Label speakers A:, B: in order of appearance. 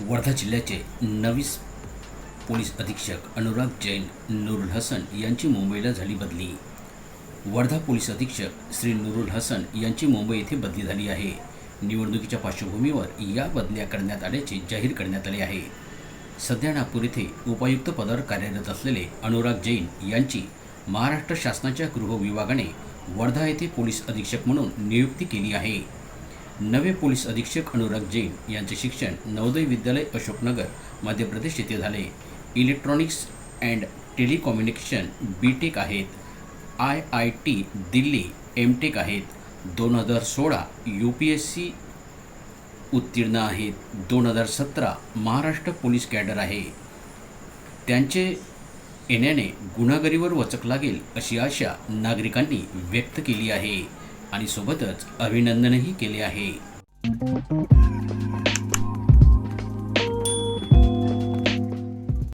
A: वर्धा जिल्ह्याचे नवी पोलीस अधीक्षक अनुराग जैन नूरुल हसन यांची मुंबईला झाली बदली। वर्धा पोलीस अधीक्षक श्री नूरुल हसन यांची मुंबई येथे बदली झाली आहे। निवडणुकीच्या पार्श्वभूमीवर या बदल्या करण्यात आल्याचे जाहीर करण्यात आले आहे। सध्या नागपूर येथे उपायुक्त पदावर कार्यरत असलेले अनुराग जैन यांची महाराष्ट्र शासनाच्या गृह विभागाने वर्धा येथे पोलीस अधीक्षक म्हणून नियुक्ती केली आहे। नवे पोलीस अधीक्षक अनुराग जैन यांचे शिक्षण नवोदय विद्यालय अशोकनगर मध्य प्रदेश येथे झाले। इलेक्ट्रॉनिक्स अँड टेलिकम्युनिकेशन बीटेक आहेत। IIT दिल्ली एमटेक आहेत। 2016 UPSC उत्तीर्ण आहेत। 2017 महाराष्ट्र पोलीस कॅडर आहे। त्यांचे येण्याने गुन्हेगारीवर वचक लागेल अशी आशा नागरिकांनी व्यक्त केली आहे आणि सोबतच अभिनंदनही केले आहे।